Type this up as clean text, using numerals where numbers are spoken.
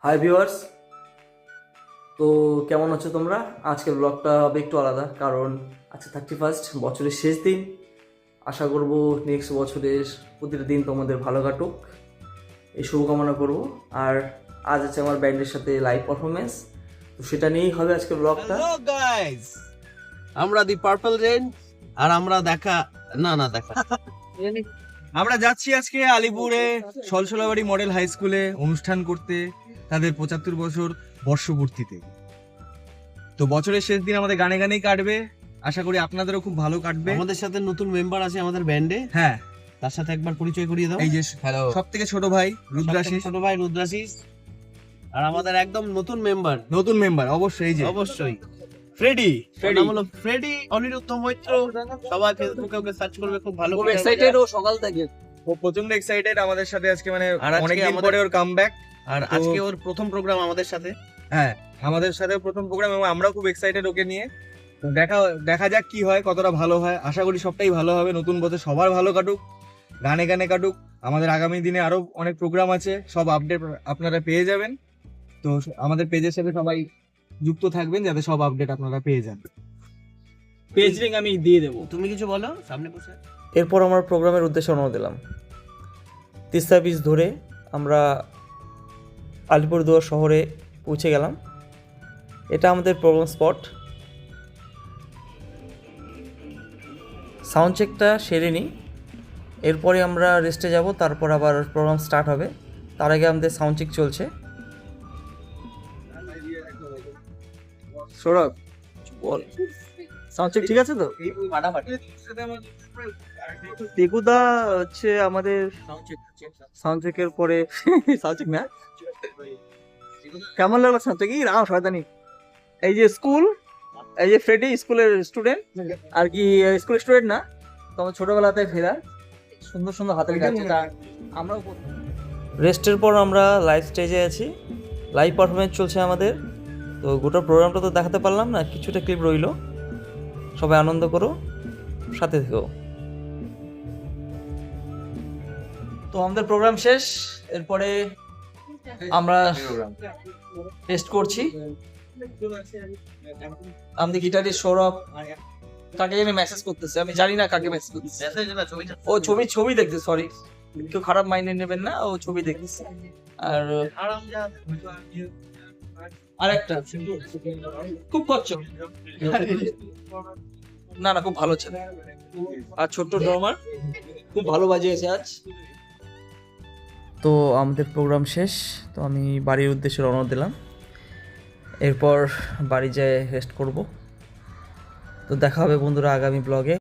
Hi viewers, তো কেমন আছো তোমরা? আজকের ব্লগটা হবে একটু আলাদা, কারণ আজকে 31 বছরের শেষ দিন। আশা করব নেক্সট বছরের প্রতিটা দিন তোমাদের ভালো কাটুক, এই শুভকামনা করব। আর আজ আছে আমার ব্যান্ডের সাথে লাইভ পারফরমেন্স, তো সেটা নিয়েই হবে আজকের ব্লগটা। হ্যালো গাইস, আমরা দি পার্পল রেন আর আমরা আমরা যাচ্ছি আজকে আলিপুরে সলসলাবাড়ি মডেল হাই স্কুলে অনুষ্ঠান করতে, তাদের 75 বছর বর্ষপূর্তিতে। তো বছরের শেষ দিন আমাদের গানে গানেই কাটবে, আশা করি আপনাদেরও খুব ভালো কাটবে। আমাদের সাথে নতুন মেম্বার আছে আমাদের ব্যান্ডে, হ্যাঁ, তার সাথে একবার পরিচয় করিয়ে দাও। এই যে হ্যালো, সব থেকে ছোট ভাই রুদ্রাশিস, ছোট ভাই রুদ্রাশিস, আর আমাদের একদম নতুন মেম্বার, নতুন মেম্বার অবশ্যই, এই যে অবশ্যই ফ্রেডি। নাম হলো ফ্রেডি অনিরুদ্ধ মৈত্র। সবাই ফেসবুকে ওকে সার্চ করবে, খুব ভালো খুব guitar এক্সাইটেড player। ও সকাল থেকে। ও প্রচন্ড এক্সাইটেড আমাদের সাথে আজকে, মানে আর আজকে অনেকদিন আমাদের- পরে ওর কামব্যাক। আর তো- আজকে ওর প্রথম প্রোগ্রাম আমাদের সাথে। হ্যাঁ, আমাদের সাথে প্রথম প্রোগ্রাম এবং আমরাও খুব এক্সাইটেড ওকে নিয়ে। তো দেখা যাক কি হয়, কতটা ভালো হয়। আশা করি সবটাই ভালো হবে, নতুন বছর সবার ভালো কাটুক, গানে গানে কাটুক। আমাদের আগামী দিনে আরো অনেক প্রোগ্রাম আছে, সব আপডেট আপনারা পেয়ে যাবেন। তো আমাদের পেজের সাথে সবাই যুক্ত থাকবেন যাতে সব আপডেট আপনারা পেয়ে যান। পেজ লিংক আমি দিয়ে দেবো। তুমি কিছু বলো সামনে বসে। এরপর আমরা প্রোগ্রামের উদ্দেশ্যে রওনা দিলাম। তিস্তা ব্রিজ ধরে আমরা আলিপুরদুয়ার শহরে পৌঁছে গেলাম। এটা আমাদের প্রোগ্রাম স্পট। সাউন্ড চেকটা সেরে নিই, এরপরে আমরা রেস্টে যাব, তারপর আবার প্রোগ্রাম স্টার্ট হবে। তার আগে আমাদের সাউন্ড চেক চলছে। সৌরভ বল, সাউন্ড চেক ঠিক আছে তো? টেকুদা হচ্ছে আমাদের সাউন্ড চেকের পরে সাউন্ড চেক না, কেমন লাগলো সাউন্ড চেক? রাম শয়তানি। এই যে স্কুল, এই যে ফ্রেডি স্কুলের স্টুডেন্ট, আর কি স্কুলের স্টুডেন্ট না, তো আমার ছোটবেলাতে ফেরা সুন্দর সুন্দর হাতের কাছে। আমরাও রেস্টের পর আমরা লাইভ স্টেজে আছি, লাইভ পারফরমেন্স চলছে আমাদের। তো গোটা প্রোগ্রামটা তো দেখাতে পারলাম না, কিছুটা ক্লিপ রইলো। সবাই আনন্দ করো, সাথে থেকো। তো আমাদের প্রোগ্রাম শেষ, এরপরে আমরা টেস্ট করছি। আমাদের গিটারিস্ট সৌরভ কাকে জানি মেসেজ করতেছে, আমি জানি না কাকে মেসেজ করতেছে। ও ছবি দেখতে, সরি, কেউ খারাপ মাইন্ডে নেবেন না, ও ছবি দেখতেছে। আর আরেকটা খুব কচ্ছ, না খুব ভালো ছেলে। আর ছোট্ট ড্রামার খুব ভালো বাজিয়েছে আজ। তো আমাদের প্রোগ্রাম শেষ, তো আমি বাড়ির উদ্দেশ্যে রওনা দিলাম। এরপর বাড়ি যেয়ে রেস্ট করব। তো দেখা হবে বন্ধুরা আগামী ব্লগে।